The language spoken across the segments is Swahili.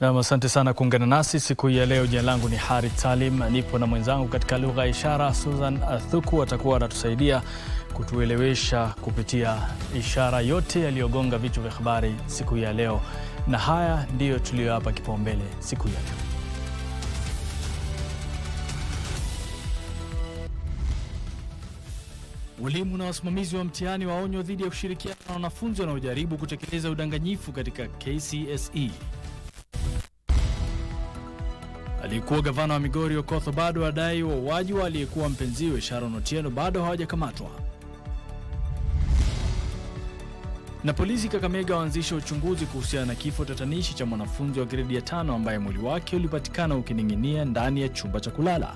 Na asante sana kuungana nasi siku ya leo. Jina langu ni Harith Salim, nipo na mwenzangu katika lugha ya ishara Susan Thuku. Atakuwa anatusaidia kutuelewesha kupitia ishara yote yaliyogonga vichwa vya habari siku ya leo, na haya ndiyo tuliyowapa kipaumbele siku ya leo. Walimu na wasimamizi wa mtihani waonywa dhidi ya kushirikiana na wanafunzi wanaojaribu kutekeleza udanganyifu katika KCSE. Aliyekuwa gavana wa Migori Okoth bado adai wauaji wa aliyekuwa mpenziwe Sharon Otieno bado hawajakamatwa. Na polisi Kakamega waanzisha uchunguzi kuhusiana na kifo tatanishi cha mwanafunzi wa gredi ya 5 ambaye mwili wake ulipatikana ukining'inia ndani ya chumba cha kulala.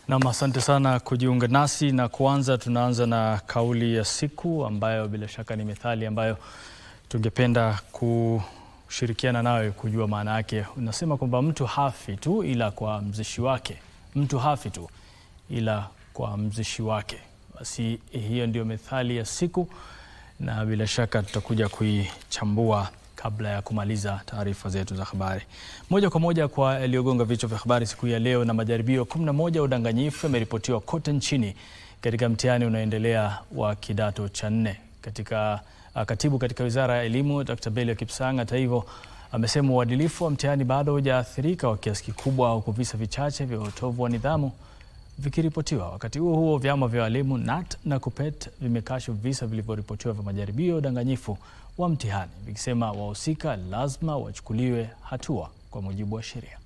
Na asante sana kujiunga nasi, na tunaanza na kauli ya siku ambayo bila shaka ni methali ambayo tungependa kushirikiana nawe kujua maana yake. Unasema kwamba mtu hafi tu ila kwa mzishi wake. Mtu hafi tu ila kwa mzishi wake. Basi hiyo ndio methali ya siku, na bila shaka tutakuja kuichambua kabla ya kumaliza taarifa zetu za habari. Moja kwa moja kwa yaliyogonga vichwa vya habari siku ya leo. Na majaribio 11 ya udanganyifu yameripotiwa kote nchini katika mtihani unaoendelea wa kidato cha 4. Katibu katika Wizara ya Elimu Dr. Belio Kipsang, hata hivyo, amesema uadilifu wa mtihani bado hujaathirika kwa kiasi kikubwa, huku visa vichache vya utovu wa nidhamu vikiripotiwa. Wakati huo vyama vya walimu NAT na KUPPET vimekashifu visa vilivyoripotiwa vya majaribio ya udanganyifu wa mtihani, vikisema wahusika lazima wachukuliwe hatua kwa mujibu wa sheria.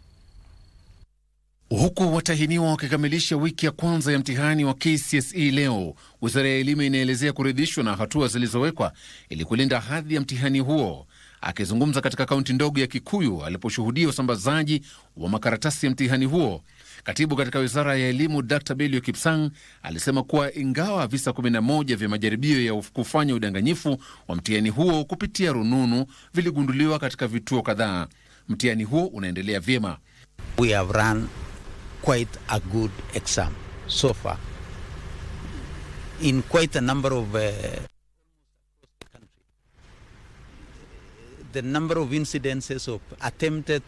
Huku watahiniwa wakikamilisha wiki ya kwanza ya mtihani wa KCSE leo, Wizara ya Elimu inaelezea kuridhishwa na hatua zilizowekwa ili kulinda hadhi ya mtihani huo. Akizungumza katika kaunti ndogo ya Kikuyu aliposhuhudia usambazaji wa makaratasi ya mtihani huo, katibu katika Wizara ya Elimu Dr. Belio Kipsang alisema kuwa ingawa visa 11 vya majaribio ya kufanya udanganyifu wa mtihani huo kupitia rununu viligunduliwa katika vituo kadhaa, mtihani huo unaendelea vyema. We have run quite a good exam so far in quite a number of the number of incidences of attempted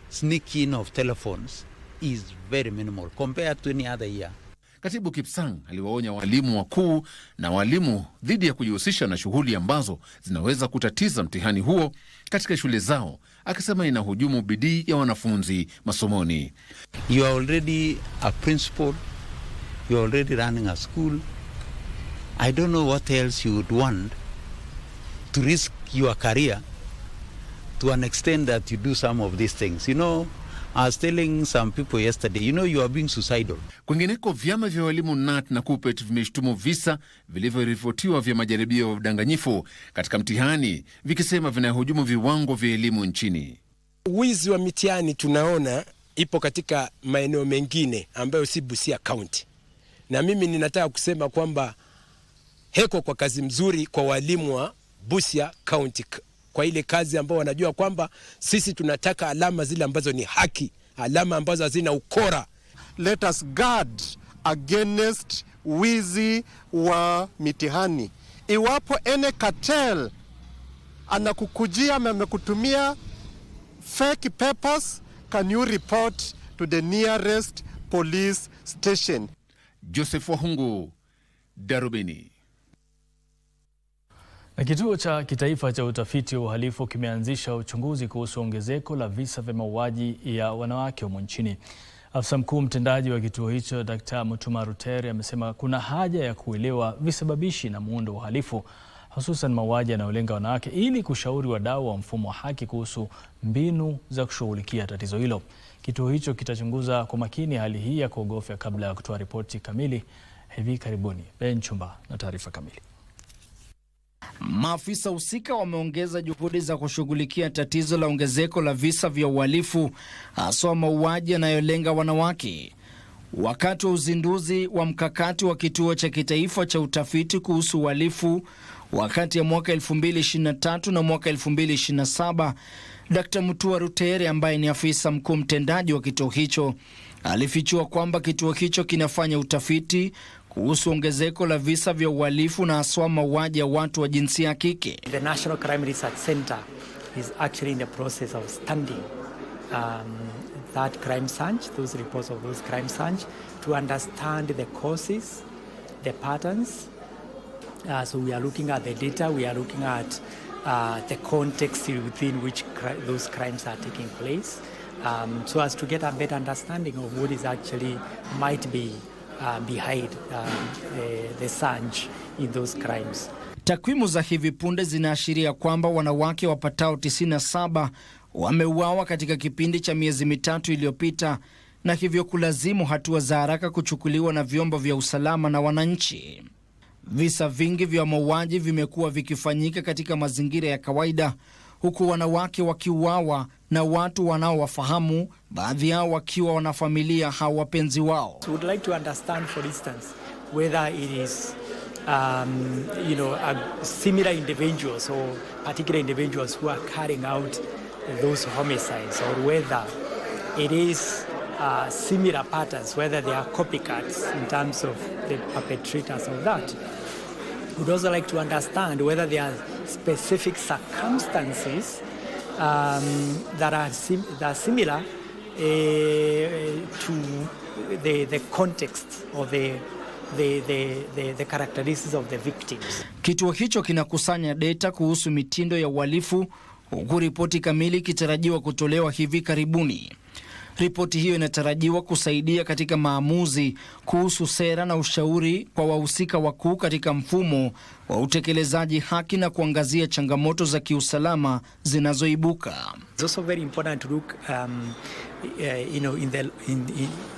sneaking of telephones is very minimal compared to any other year. Katibu Kipsang aliwaonya walimu wakuu na walimu dhidi ya kujihusisha na shughuli ambazo zinaweza kutatiza mtihani huo katika shule zao, akisema inahujumu bidii ya wanafunzi masomoni. You are already a principal, you are already running a school. I don't know what else you would want to risk your career to an extent that you do some of these things. You know, I was telling some people yesterday, you are being suicidal. Kwingineko, vyama vya walimu NAT na KUPPET vimeshtumu visa vilivyoripotiwa vya majaribio ya udanganyifu katika mtihani, vikisema vinahujumu viwango vya elimu nchini. Wizi wa mitihani tunaona ipo katika maeneo mengine ambayo si Busia County. Na mimi ninataka kusema kwamba heko kwa kazi mzuri kwa walimu wa Busia County, kwa ile kazi ambao wanajua kwamba sisi tunataka alama zile ambazo ni haki, alama ambazo hazina ukora. Let us guard against wizi wa mitihani. Iwapo ene cartel anakukujia amekutumia fake papers, can you report to the nearest police station? Joseph Wahungu, Darubini. Na kituo cha kitaifa cha utafiti wa uhalifu kimeanzisha uchunguzi kuhusu ongezeko la visa vya mauaji ya wanawake humu nchini. Afisa mkuu mtendaji wa kituo hicho Dr. Mutuma Rutere amesema kuna haja ya kuelewa visababishi na muundo wa uhalifu, hususan mauaji yanayolenga wanawake, ili kushauri wadau wa mfumo wa haki kuhusu mbinu za kushughulikia tatizo hilo. Kituo hicho kitachunguza kwa makini hali hii ya kuogofya kabla ya kutoa ripoti kamili hivi karibuni. Ben Chumba na taarifa kamili. Maafisa husika wameongeza juhudi za kushughulikia tatizo la ongezeko la visa vya uhalifu, hasa mauaji yanayolenga wanawake. Wakati wa uzinduzi wa mkakati wa kituo cha kitaifa cha utafiti kuhusu uhalifu wakati ya mwaka 2023 na mwaka 2027, Dr. Mutua Rutere ambaye ni afisa mkuu mtendaji wa kituo hicho alifichua kwamba kituo hicho kinafanya utafiti kuhusu ongezeko la visa vya uhalifu na haswa mauaji ya watu wa jinsia ya kike. The National Crime Research Center is actually in the process of studying that crime surge, those reports of those crime surge, to understand the causes, the patterns. So we are looking at the data, we are looking at the context within which those crimes are taking place, so as to get a better understanding of what is actually might be behind the surge in those crimes. Takwimu za hivi punde zinaashiria kwamba wanawake wapatao 97 wameuawa katika kipindi cha miezi mitatu iliyopita, na hivyo kulazimu hatua za haraka kuchukuliwa na vyombo vya usalama na wananchi. Visa vingi vya mauaji vimekuwa vikifanyika katika mazingira ya kawaida, huku wanawake wakiuawa na watu wanaowafahamu, baadhi yao wakiwa wanafamilia au wapenzi wao. We would like to understand, for instance, whether it is similar individuals or particular individuals who are carrying out those homicides, or whether it is similar patterns, whether they are copycats in terms of the perpetrators of that. We'd also like to understand whether there are specific circumstances that are similar to the context or the characteristics of the victims. Kituo hicho kinakusanya data kuhusu mitindo ya uhalifu, huku ripoti kamili ikitarajiwa kutolewa hivi karibuni. Ripoti hiyo inatarajiwa kusaidia katika maamuzi kuhusu sera na ushauri kwa wahusika wakuu katika mfumo wa utekelezaji haki na kuangazia changamoto za kiusalama zinazoibuka. It's also very important to look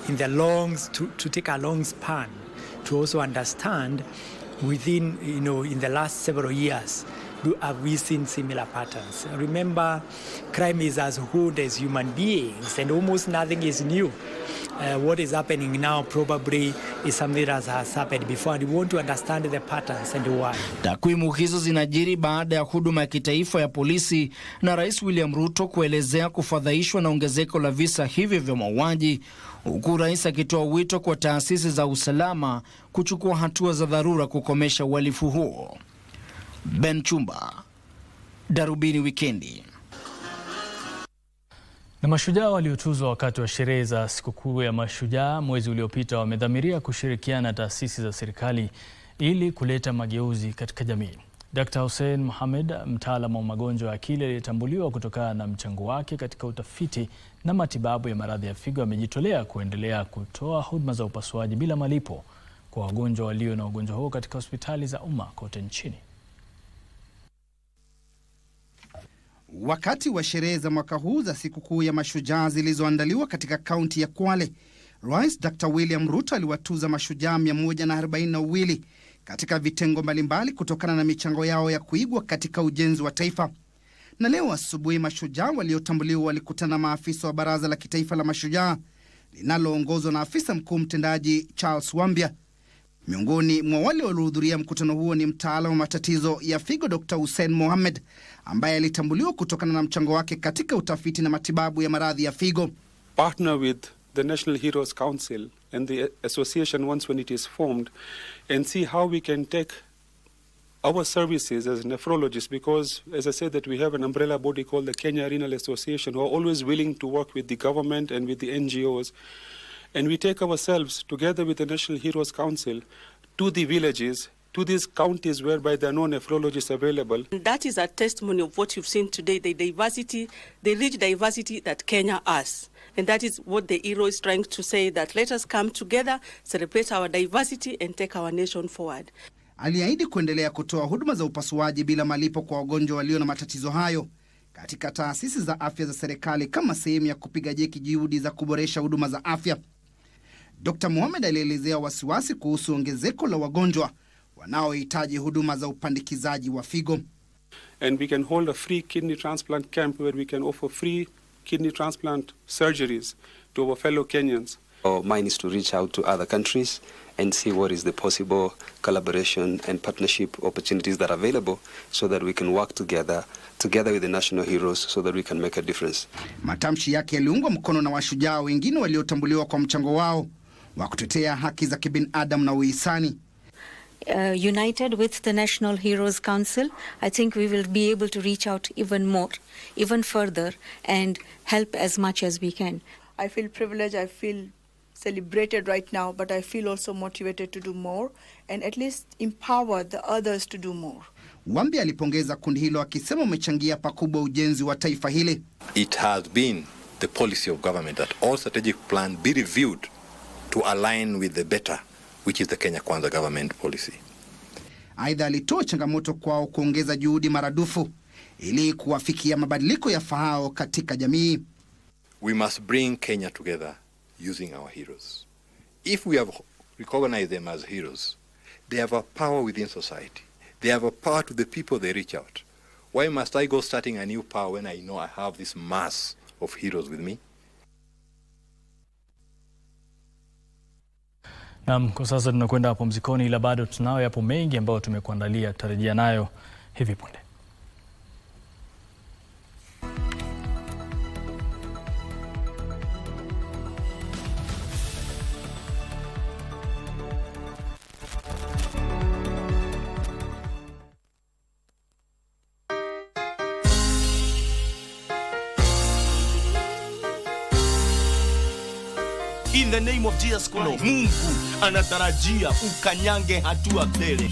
in the long to take a long span to also understand within in the last several years, have we seen similar patterns? Remember, crime is as old as human beings, and almost nothing is new. What is happening now probably is something that has happened before, and we want to understand the patterns and why. Takwimu hizo zinajiri baada ya huduma ya kitaifa ya polisi na Rais William Ruto kuelezea kufadhaishwa na ongezeko la visa hivyo vya mauaji, huku rais akitoa wito kwa taasisi za usalama kuchukua hatua za dharura kukomesha uhalifu huo. Ben Chumba, Darubini Wikendi. Na mashujaa waliotuzwa wakati wa sherehe za sikukuu ya mashujaa mwezi uliopita wamedhamiria kushirikiana na taasisi za serikali ili kuleta mageuzi katika jamii. Dr. Hussein Mohamed, mtaalamu wa magonjwa ya akili aliyetambuliwa kutokana na mchango wake katika utafiti na matibabu ya maradhi ya figo, amejitolea kuendelea kutoa huduma za upasuaji bila malipo kwa wagonjwa walio na ugonjwa huo katika hospitali za umma kote nchini. Wakati wa sherehe za mwaka huu za sikukuu ya mashujaa zilizoandaliwa katika kaunti ya Kwale, Rais Dr. William Ruto aliwatuza mashujaa 142 katika vitengo mbalimbali kutokana na michango yao ya kuigwa katika ujenzi wa taifa. Na leo asubuhi mashujaa waliotambuliwa walikutana na maafisa wa Baraza la Kitaifa la Mashujaa linaloongozwa na afisa mkuu mtendaji Charles Wambia. Miongoni mwa wale waliohudhuria mkutano huo ni mtaalamu wa matatizo ya figo Dr. Hussein Mohamed, ambaye alitambuliwa kutokana na mchango wake katika utafiti na matibabu ya maradhi ya figo. Partner with the National Heroes Council and the association once when it is formed, and see how we can take our services as nephrologists, because as I said that we have an umbrella body called the Kenya Renal Association, who are always willing to work with the government and with the NGOs. And we take ourselves together with the National Heroes Council to the villages, to these counties whereby there are no nephrologists available. That is a testimony of what you've seen today, the diversity, the rich diversity that Kenya has. And that is what the hero is trying to say, that let us come together, celebrate our diversity and take our nation forward. Aliahidi kuendelea kutoa huduma za upasuaji bila malipo kwa wagonjwa walio na matatizo hayo katika taasisi za afya za serikali kama sehemu ya kupiga jeki juhudi za kuboresha huduma za afya. Dr. Mohamed alielezea wasiwasi kuhusu ongezeko la wagonjwa wanaohitaji huduma za upandikizaji wa figo. And we can hold a free kidney transplant camp where we can offer free kidney transplant surgeries to our fellow Kenyans. Our mind is to reach out to other countries and see what is the possible collaboration and partnership opportunities that are available so that we can work together with the national heroes so that we can make a difference. Matamshi yake yaliungwa mkono na washujaa wengine waliotambuliwa kwa mchango wao wa kutetea haki za kibinadamu na uhisani. United with the National Heroes Council, I think we will be able to reach out even more, even further, and help as much as we can. I feel privileged, I feel celebrated right now, but I feel also motivated to do more and at least empower the others to do more. Wambi alipongeza kundi hilo akisema umechangia pakubwa ujenzi wa taifa hili. It has been the policy of government that all strategic plan be reviewed to align with the better, which is the Kenya Kwanza government policy. Aidha alitoa changamoto kwao kuongeza juhudi maradufu ili kuwafikia mabadiliko yafaao katika jamii. We must bring Kenya together using our heroes. If we have recognized them as heroes, they have a power within society. They have a power to the people they reach out. Why must I go starting a new power when I know I have this mass of heroes with me? Naam, kwa sasa tunakwenda mapumzikoni, ila bado tunao yapo mengi ambayo tumekuandalia, tutarejea nayo hivi punde. In the name of Jesus Christ, Mungu anatarajia ukanyange hatua mbele.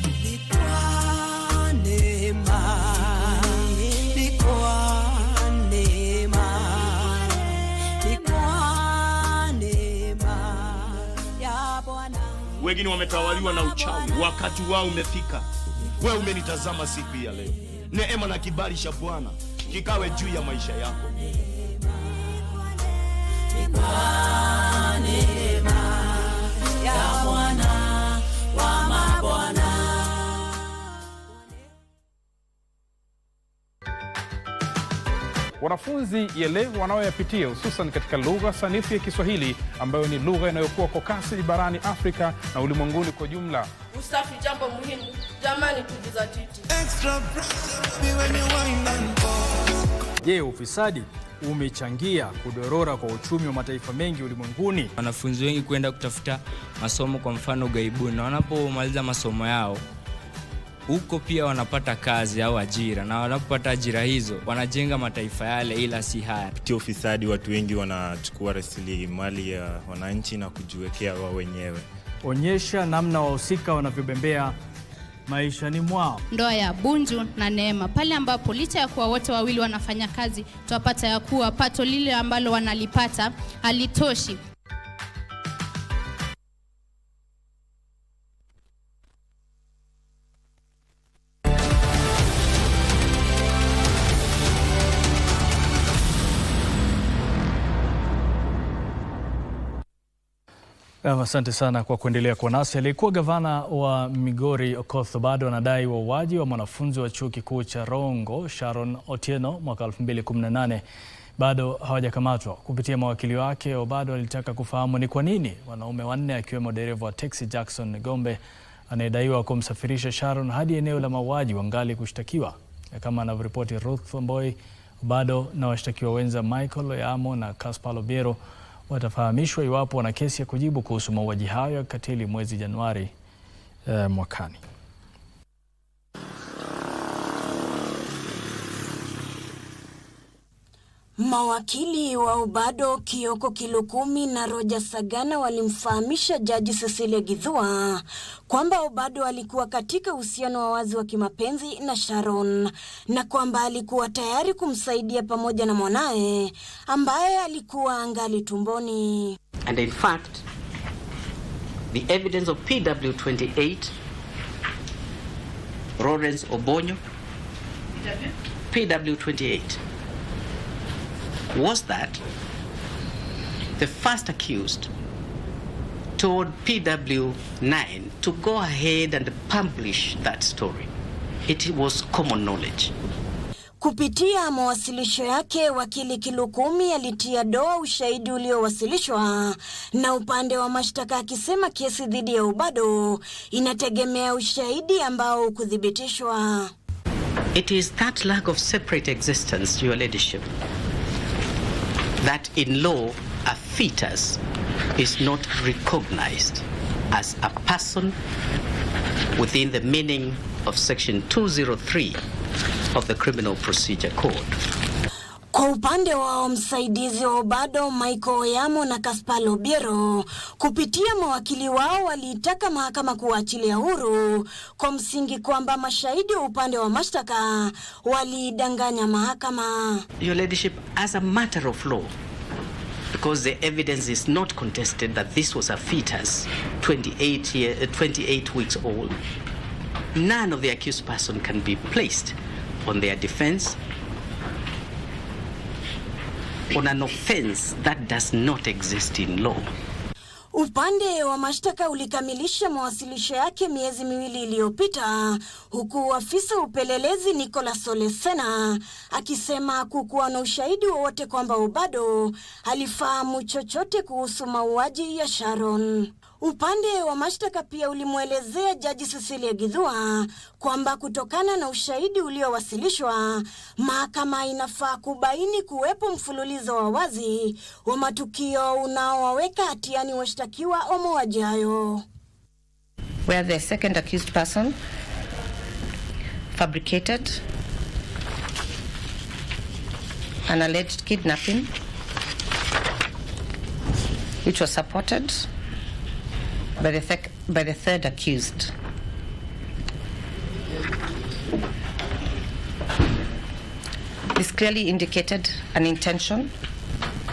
Wengine wametawaliwa na uchawi, wakati wao umefika. Wewe umenitazama siku ya leo. Neema na kibali cha Bwana kikawe juu ya maisha yako. Wanafunzi yale wanaoyapitia hususan katika lugha sanifu ya Kiswahili ambayo ni lugha inayokuwa kwa kasi barani Afrika na ulimwenguni kwa jumla. Usafi jambo muhimu, jamani tujizatiti. Je, ufisadi umechangia kudorora kwa uchumi wa mataifa mengi ulimwenguni? Wanafunzi wengi kwenda kutafuta masomo, kwa mfano ughaibuni, na wanapomaliza masomo yao huko pia wanapata kazi au ajira, na wanapopata ajira hizo wanajenga mataifa yale, ila si haya. Kupitia ufisadi watu wengi wanachukua rasilimali ya wananchi na kujiwekea wao wenyewe. Onyesha namna wahusika wanavyobembea maishani mwao. Ndoa ya Bunju na Neema, pale ambapo licha ya kuwa wote wawili wanafanya kazi, tuwapata ya kuwa pato lile ambalo wanalipata halitoshi. Asante sana kwa kuendelea kwa nasi. Aliyekuwa gavana wa Migori Okoth bado anadai wauaji wa mwanafunzi wa chuo kikuu cha Rongo Sharon Otieno mwaka 2018 bado hawajakamatwa. Kupitia mawakili wake, Obado alitaka kufahamu ni kwa nini wanaume wanne akiwemo dereva wa taxi Jackson Gombe anayedaiwa kumsafirisha Sharon hadi eneo la mauaji wangali kushtakiwa. Kama anavyoripoti Ruth Wamboi, Obado na washtakiwa wenza Michael Oyamo na Caspar Lobiero watafahamishwa iwapo wana kesi ya kujibu kuhusu mauaji hayo ya kikatili mwezi Januari mwakani. Mawakili wa Obado Kioko Kilukumi na Roger Sagana walimfahamisha Jaji Cecilia Githua kwamba Obado alikuwa katika uhusiano wa wazi wa kimapenzi na Sharon na kwamba alikuwa tayari kumsaidia pamoja na mwanae ambaye alikuwa angali tumboni. And in fact, the evidence of PW28, Lawrence Obonyo, PW28, was that the first accused took told PW9 to go ahead and publish that story. It was common knowledge. Kupitia mawasilisho yake, wakili Kilukumi alitia doa ushahidi uliowasilishwa na upande wa mashtaka, akisema kesi dhidi ya Obado inategemea ushahidi ambao kuthibitishwa. It is that lack of separate existence, Your Ladyship, that in law a fetus is not recognized as a person within the meaning of Section 203 of the Criminal Procedure Code. Kwa upande wa msaidizi wa Obado Michael Oyamo na Kaspar Obiero, kupitia mawakili wao waliitaka mahakama kuachilia huru kwa msingi kwamba mashahidi wa upande wa mashtaka walidanganya mahakama. Your Ladyship, as a matter of law, because the evidence is not contested that this was a fetus 28 weeks old, none of the accused person can be placed on their defense on an offense that does not exist in law. Upande wa mashtaka ulikamilisha mawasilisho yake miezi miwili iliyopita, huku afisa upelelezi Nicholas Olesena akisema kukuwa na ushahidi wowote kwamba Obado alifahamu chochote kuhusu mauaji ya Sharon. Upande wa mashtaka pia ulimwelezea Jaji Cecilia Githua kwamba kutokana na ushahidi uliowasilishwa, mahakama inafaa kubaini kuwepo mfululizo wa wazi wa matukio unaowaweka hatiani washtakiwa wa mauaji hayo. Where the second accused person fabricated an alleged kidnapping, which was supported by the third accused. This clearly indicated an intention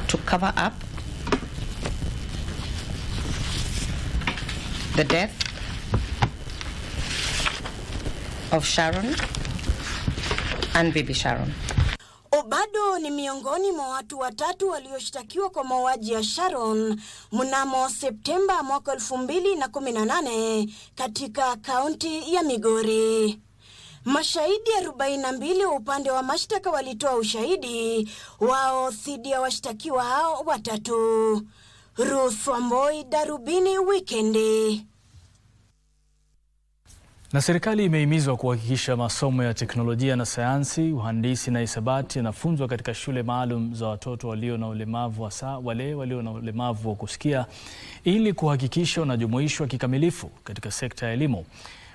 to cover up the death of Sharon and baby Sharon. Obado ni miongoni mwa watu watatu walioshtakiwa kwa mauaji ya Sharon mnamo Septemba mwaka 2018 katika kaunti ya Migori. Mashahidi 42 wa upande wa mashtaka walitoa ushahidi wao dhidi ya washtakiwa hao watatu. Ruth Wamboi, Darubini, Wikendi. Na serikali imehimizwa kuhakikisha masomo ya teknolojia na sayansi, uhandisi na hisabati yanafunzwa katika shule maalum za watoto walio na ulemavu, hasa wale walio na ulemavu wa kusikia, ili kuhakikisha wanajumuishwa kikamilifu katika sekta ya elimu.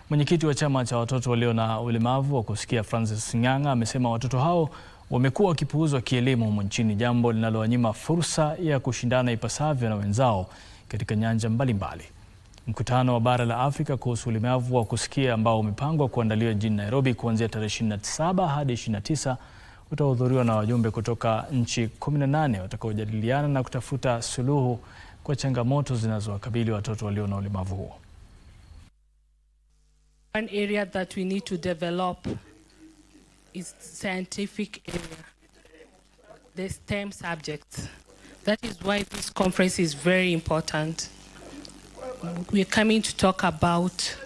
Mwenyekiti wa chama cha watoto walio na ulemavu wa kusikia Francis Ng'ang'a amesema watoto hao wamekuwa wakipuuzwa kielimu humu nchini, jambo linalowanyima fursa ya kushindana ipasavyo na wenzao katika nyanja mbalimbali. Mkutano wa bara la Afrika kuhusu ulemavu wa kusikia ambao umepangwa kuandaliwa jijini Nairobi kuanzia tarehe 27 hadi 29 utahudhuriwa na wajumbe kutoka nchi 18 watakaojadiliana na kutafuta suluhu kwa changamoto zinazowakabili watoto walio na ulemavu huo. One area that we need to develop is scientific area, the STEM subjects. That is why this conference is very important. We're coming to talk about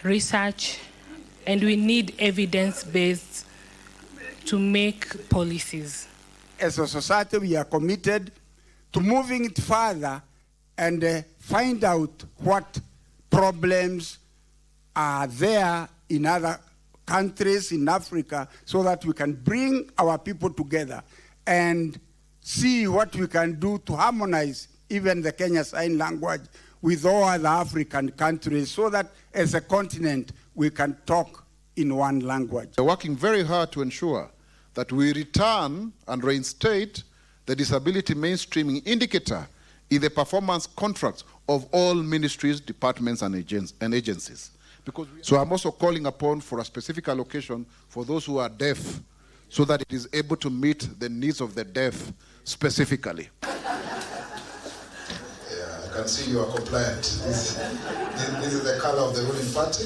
research, and we need evidence-based to make policies. As a society, we are committed to moving it further and find out what problems are there in other countries in Africa, so that we can bring our people together and see what we can do to harmonize even the Kenya Sign Language with all other African countries, so that as a continent we can talk in one language. We're working very hard to ensure that we return and reinstate the disability mainstreaming indicator in the performance contracts of all ministries, departments and agencies. So I'm also calling upon for a specific allocation for those who are deaf, so that it is able to meet the needs of the deaf specifically. I can see you are compliant. This is the color of the ruling party.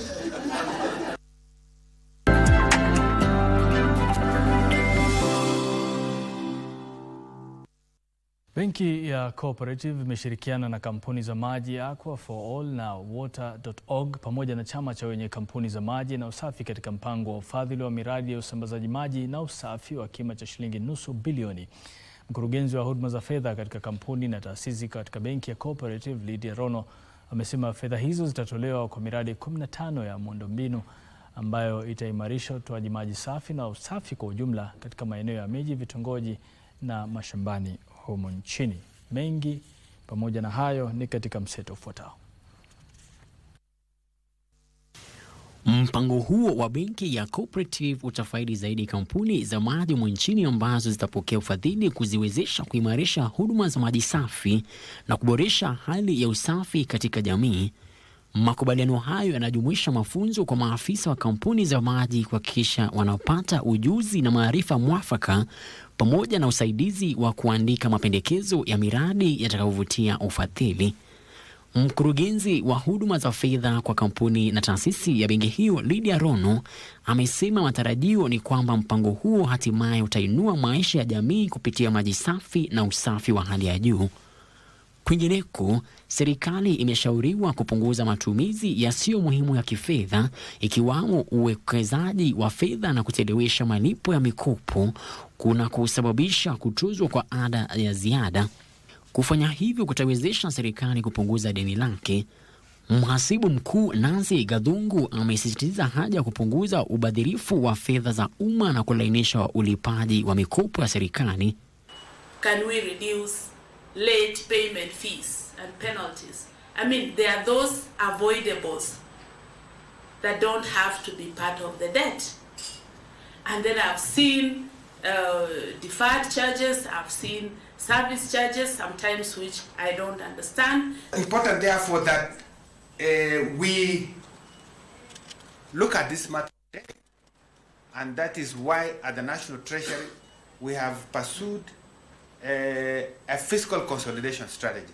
Benki ya Cooperative imeshirikiana na kampuni za maji Aqua for All na Water.org pamoja na chama cha wenye kampuni za maji na usafi katika mpango wa ufadhili wa miradi ya usambazaji maji na usafi wa kima cha shilingi nusu bilioni. Mkurugenzi wa huduma za fedha katika kampuni na taasisi katika benki ya Cooperative, Lydia Rono, amesema fedha hizo zitatolewa kwa miradi 15 ya muundombinu ambayo itaimarisha utoaji maji safi na usafi kwa ujumla katika maeneo ya miji, vitongoji na mashambani humu nchini. Mengi pamoja na hayo ni katika mseto ufuatao. Mpango huo wa benki ya Cooperative utafaidi zaidi kampuni za maji humu nchini ambazo zitapokea ufadhili kuziwezesha kuimarisha huduma za maji safi na kuboresha hali ya usafi katika jamii. Makubaliano hayo yanajumuisha mafunzo kwa maafisa wa kampuni za maji kuhakikisha wanapata ujuzi na maarifa mwafaka pamoja na usaidizi wa kuandika mapendekezo ya miradi yatakayovutia ufadhili. Mkurugenzi wa huduma za fedha kwa kampuni na taasisi ya benki hiyo, Lydia Rono, amesema matarajio ni kwamba mpango huo hatimaye utainua maisha ya jamii kupitia maji safi na usafi wa hali ya juu. Kwingineko, serikali imeshauriwa kupunguza matumizi yasiyo muhimu ya kifedha ikiwamo uwekezaji wa fedha na kuchelewesha malipo ya mikopo kuna kusababisha kutozwa kwa ada ya ziada. Kufanya hivyo kutawezesha serikali kupunguza deni lake. Mhasibu mkuu Nancy Gathungu amesisitiza haja ya kupunguza ubadhirifu wa fedha za umma na kulainisha ulipaji wa mikopo ya serikali. Can we reduce late payment fees and penalties? I mean, there are those avoidables that don't have to be part of the debt. And then I've seen deferred charges, I've seen service charges, sometimes which I don't understand. Important, therefore, that we look at this matter, and that is why at the National Treasury we have pursued a fiscal consolidation strategy.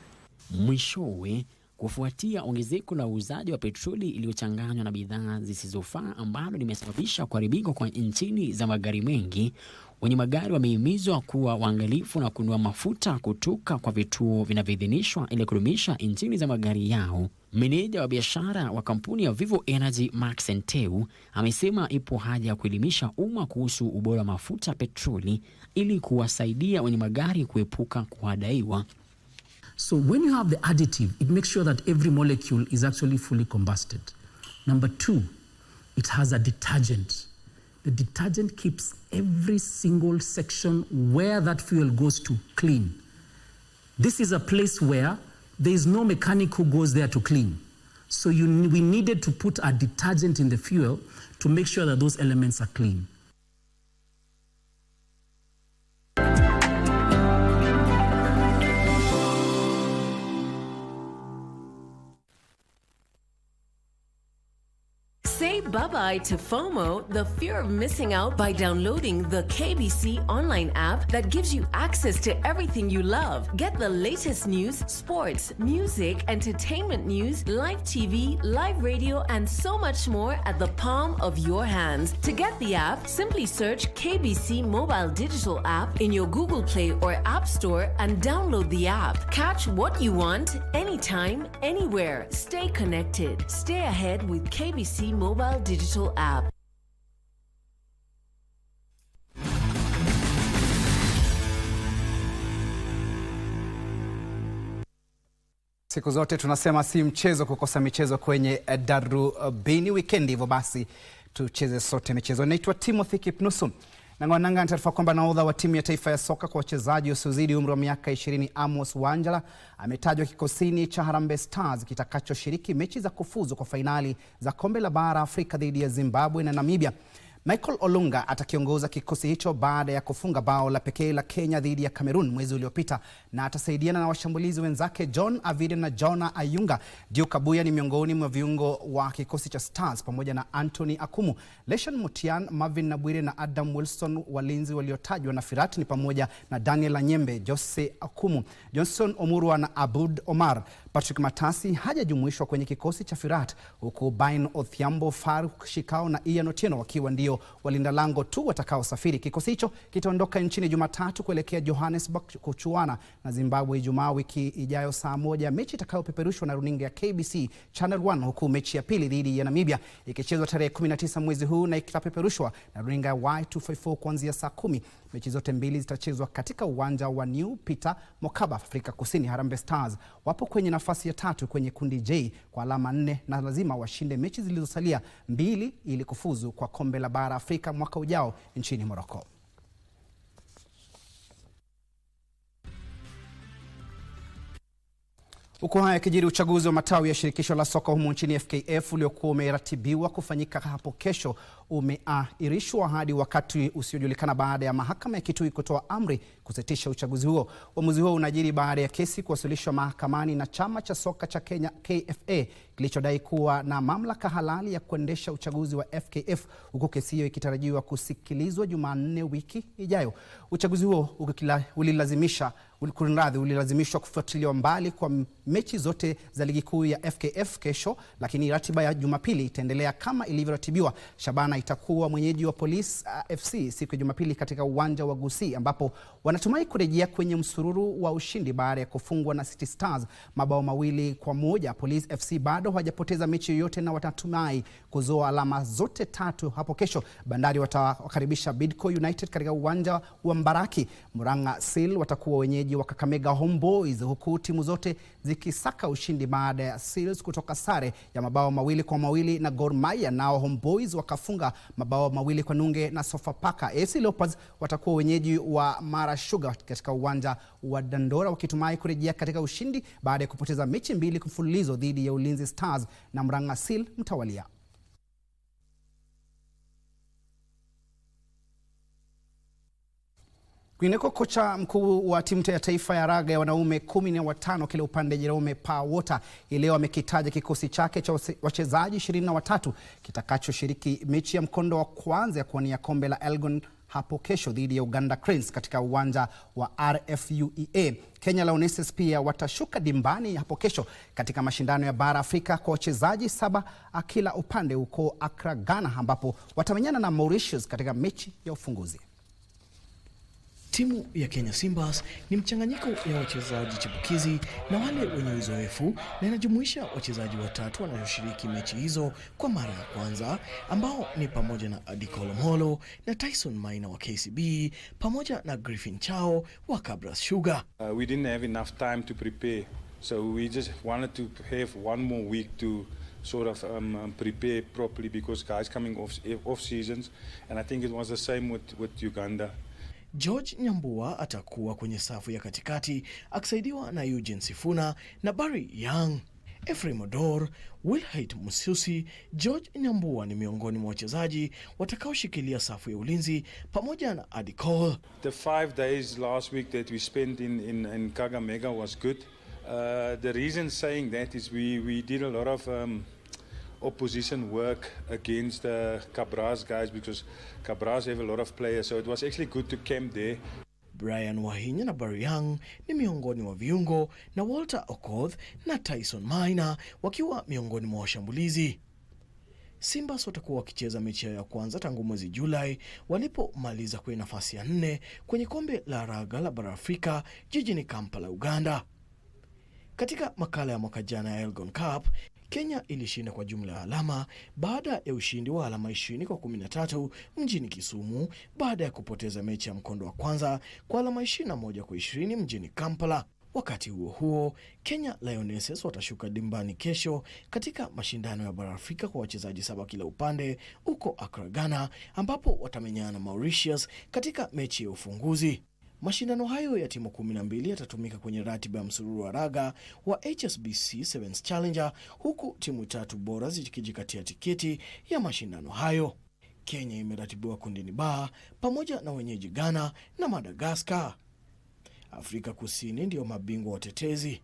Mwishowe, kufuatia ongezeko la uuzaji wa petroli iliyochanganywa na bidhaa zisizofaa ambalo limesababisha kuharibika kwa injini za magari mengi, wenye magari wamehimizwa kuwa waangalifu na kununua mafuta kutoka kwa vituo vinavyoidhinishwa ili kudumisha injini za magari yao. Meneja wa biashara wa kampuni ya Vivo Energy, Max Enteu, amesema ipo haja ya kuelimisha umma kuhusu ubora wa mafuta petroli ili kuwasaidia wenye magari kuepuka kuhadaiwa. So when you have the additive, it makes sure that every molecule is actually fully combusted. Number 2, it has a detergent. The detergent keeps every single section where that fuel goes to clean. This is a place where there is no mechanic who goes there to clean. So we needed to put a detergent in the fuel to make sure that those elements are clean. Say bye-bye to FOMO, the fear of missing out, by downloading the KBC Online app that gives you access to everything you love. Get the latest news, sports, music, entertainment news, live TV, live radio, and so much more at the palm of your hands. To get the app, simply search KBC Mobile Digital App in your Google Play or App Store and download the app. Catch what you want, anytime, anywhere. Stay connected. Stay ahead with KBC Mobile Digital App. Siku zote tunasema si mchezo kukosa michezo kwenye Darubini Wikendi, hivyo basi tucheze sote michezo. Naitwa Timothy Kipnusu. Nangoananga taarifa kwamba nahodha wa timu ya taifa ya soka kwa wachezaji wasiozidi umri wa miaka 20 Amos Wanjala ametajwa kikosini cha Harambee Stars kitakachoshiriki mechi za kufuzu kwa fainali za kombe la bara Afrika dhidi ya Zimbabwe na Namibia. Michael Olunga atakiongoza kikosi hicho baada ya kufunga bao la pekee la Kenya dhidi ya Cameroon mwezi uliopita, na atasaidiana na washambulizi wenzake John Avide na Jona Ayunga. Duke Abuya ni miongoni mwa viungo wa kikosi cha Stars pamoja na Anthony Akumu, Leshan Mutian, Marvin Nabwire na Adam Wilson. Walinzi waliotajwa na Firat ni pamoja na Daniel Anyembe, Jose Akumu, Johnson Omurwa na Abud Omar. Patrick Matasi hajajumuishwa kwenye kikosi cha Firat, huku Bain Othiambo, Faruk Shikao na Ian Otieno wakiwa ndio hivyo walinda lango tu watakaosafiri. Kikosi hicho kitaondoka nchini Jumatatu kuelekea Johannesburg kuchuana na Zimbabwe Ijumaa wiki ijayo saa 1, mechi itakayopeperushwa na runinga ya KBC Channel 1, huku mechi ya pili dhidi ya Namibia ikichezwa tarehe 19 mwezi huu na itapeperushwa na runinga ya Y254 kuanzia saa 10. Mechi zote mbili zitachezwa katika uwanja wa New Peter Mokaba, Afrika Kusini. Harambee Stars wapo kwenye nafasi ya 3 kwenye kundi J kwa alama 4 na lazima washinde mechi zilizosalia 2 ili kufuzu kwa kombe la bara Afrika mwaka ujao nchini Morocco. Huku haya kijiri, uchaguzi wa matawi ya shirikisho la soka humu nchini FKF uliokuwa umeratibiwa kufanyika hapo kesho umeahirishwa hadi wakati usiojulikana baada ya mahakama ya Kitui kutoa amri kusitisha uchaguzi huo. Uamuzi huo unajiri baada ya kesi kuwasilishwa mahakamani na chama cha soka cha Kenya KFA kilichodai kuwa na mamlaka halali ya kuendesha uchaguzi wa FKF, huku kesi hiyo ikitarajiwa kusikilizwa Jumanne wiki ijayo. Uchaguzi huo ulilazimishwa kufuatiliwa mbali kwa mechi zote za ligi kuu ya FKF kesho, lakini ratiba ya Jumapili itaendelea kama ilivyoratibiwa. Shabana itakuwa mwenyeji wa Police FC siku ya Jumapili katika uwanja wa Gusii, ambapo wanatumai kurejea kwenye msururu wa ushindi baada ya kufungwa na City Stars mabao 2-1. Police FC bado hawajapoteza mechi yoyote na watatumai kuzoa alama zote 3 hapo kesho. Bandari watawakaribisha Bidco United katika uwanja wa Mbaraki. Murang'a Seal watakuwa wenyeji wa Kakamega Homeboys, huku timu zote zikisaka ushindi baada ya Seals kutoka sare ya mabao 2-2 na Gor Mahia, nao Homeboys wakafunga mabao 2-0 na Sofapaka. AC Leopards watakuwa wenyeji wa Mara Sugar katika uwanja wa Dandora, wakitumai kurejea katika ushindi baada ya kupoteza mechi 2 mfululizo dhidi ya Ulinzi Stars na Murang'a Seal mtawalia. Kwingineko, kocha mkuu wa timu ya taifa ya raga ya wanaume 15 kila upande Jerome Pawota leo amekitaja kikosi chake cha wachezaji 23 kitakachoshiriki mechi ya mkondo wa kwanza ya kuwania kombe la Elgon hapo kesho dhidi ya Uganda Cranes katika uwanja wa RFUEA. Kenya Lionesses pia watashuka dimbani hapo kesho katika mashindano ya bara Afrika kwa wachezaji 7 kila upande huko Accra, Ghana, ambapo watamenyana na Mauritius katika mechi ya ufunguzi. Timu ya Kenya Simbas ni mchanganyiko ya wachezaji chipukizi na wale wenye uzoefu, na inajumuisha wachezaji watatu wanaoshiriki mechi hizo kwa mara ya kwanza, ambao ni pamoja na Adikolo Molo na Tyson Maina wa KCB pamoja na Griffin Chao wa Kabras Sugar. We didn't have enough time to prepare, so we just wanted to have one more week to sort of prepare properly, because guys coming off seasons, and I think it was the same with Uganda. George Nyambua atakuwa kwenye safu ya katikati akisaidiwa na Eugene Sifuna na Barry Young. Ephraim Odor, Wilhite Mususi. George Nyambua ni miongoni mwa wachezaji watakaoshikilia safu ya ulinzi pamoja na Adi Cole. The 5 days last week that we spent in Kakamega was good. The reason saying that is we did a lot of opposition work against the Kabras guys, because Kabras have a lot of players, so it was actually good to camp there. Brian Wahinya na Barry Young ni miongoni mwa viungo, na Walter Okoth na Tyson Maina wakiwa miongoni mwa washambulizi. Simbas watakuwa wakicheza mechi ya kwanza tangu mwezi Julai walipomaliza kwenye nafasi ya 4 kwenye kombe la raga la bara Afrika jijini Kampala, Uganda. Katika makala ya mwaka jana ya Elgon Cup, Kenya ilishinda kwa jumla ya alama baada ya ushindi wa alama 20-13 mjini Kisumu, baada ya kupoteza mechi ya mkondo wa kwanza kwa alama 21-20 mjini Kampala. Wakati huo huo, Kenya Lionesses watashuka dimbani kesho katika mashindano ya bara Afrika kwa wachezaji 7 kila upande huko Accra, Ghana, ambapo watamenyana na Mauritius katika mechi ya ufunguzi. Mashindano hayo ya timu 12 yatatumika kwenye ratiba ya msururu wa raga wa HSBC Sevens Challenger, huku timu 3 bora zikijikatia tiketi ya mashindano hayo. Kenya imeratibiwa kundini ba pamoja na wenyeji Ghana na Madagascar. Afrika Kusini ndio mabingwa watetezi.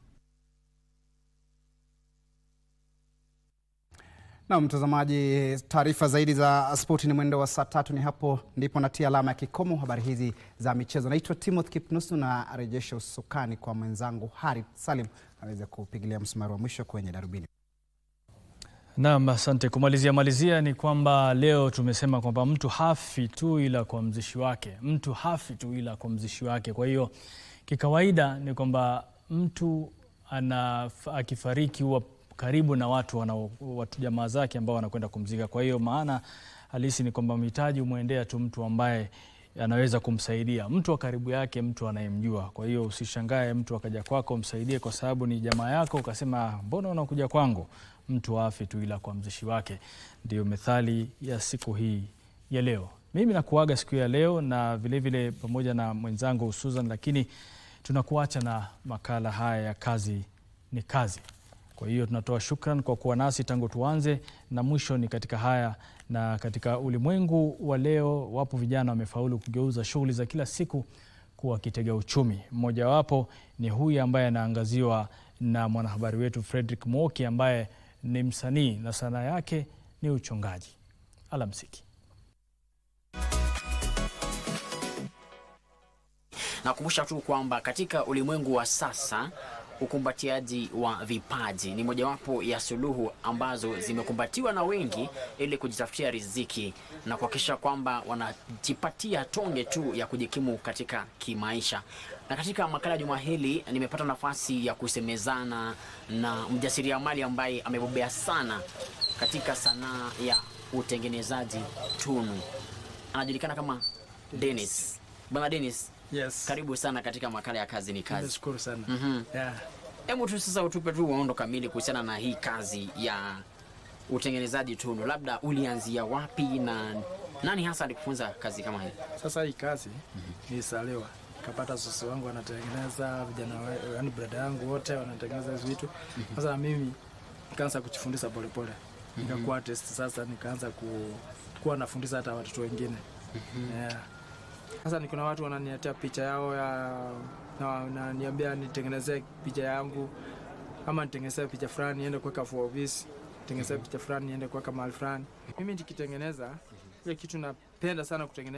Na mtazamaji, taarifa zaidi za spoti ni mwendo wa saa 3. Ni hapo ndipo natia alama ya kikomo habari hizi za michezo. Naitwa Timothy Kipnusu na rejesha usukani kwa mwenzangu Harith. Salim aweze kupigilia msumari wa mwisho kwenye Darubini. Naam, asante. Kumalizia ni kwamba leo tumesema kwamba mtu hafi tu ila kwa mzishi wake. Mtu hafi tu ila kwa mzishi wake. Kwa hiyo kikawaida ni kwamba mtu akifariki huwa karibu na watu jamaa zake ambao wanakwenda kumzika. Kwa hiyo maana halisi ni kwamba mhitaji umwendea tu mtu ambaye anaweza kumsaidia, mtu wa karibu yake, mtu anayemjua. Kwa hiyo usishangae mtu akaja kwako umsaidie kwa sababu ni jamaa yako, ukasema mbona unakuja kwangu? Mtu hafi tu ila kwa mzishi wake. Ndio methali ya siku hii ya leo. Mimi nakuaga siku ya leo na vile pamoja na mwenzangu Susan, lakini tunakuacha na makala haya ya kazi ni kazi. Kwa hiyo tunatoa shukran kwa kuwa nasi tangu tuanze na mwisho ni katika haya. Na katika ulimwengu wa leo wapo vijana wamefaulu kugeuza shughuli za kila siku kuwa kitega uchumi. Mmoja wapo ni huyu ambaye anaangaziwa na mwanahabari wetu Frederick Mwoki ambaye ni msanii na sanaa yake ni uchongaji. Alamsiki. Nakumbusha tu kwamba katika ulimwengu wa sasa ukumbatiaji wa vipaji ni mojawapo ya suluhu ambazo zimekumbatiwa na wengi ili kujitafutia riziki na kuhakikisha kwamba wanajipatia tonge tu ya kujikimu katika kimaisha. Na katika makala juma hili nimepata nafasi ya kusemezana na mjasiriamali ambaye amebobea sana katika sanaa ya utengenezaji tunu. Anajulikana kama Dennis. Bwana Dennis, yes. Karibu sana katika makala ya kazi ni kazi. Nashukuru sana. Yeah. Hebu tu sasa utupe tu uondo kamili kuhusiana na hii kazi ya utengenezaji tunu. Labda ulianzia wapi na nani hasa alikufunza kazi kama hii? Sasa hii kazi nilisaliwa. Kapata sosi wangu wanatengeneza, vijana yani brother yangu wote wanatengeneza hizo vitu. Sasa mimi nikaanza kujifundisha polepole. Nikakuwa artist sasa, nikaanza kuwa nafundisha hata watoto wengine. Yeah. Sasa kuna watu wananiletea picha yao na niambia nitengenezee picha yangu, ama nitengenezee picha fulani niende kuweka for office, nitengenezee picha fulani niende kuweka mahali fulani. Mimi nikitengeneza ile kitu napenda sana kutengeneza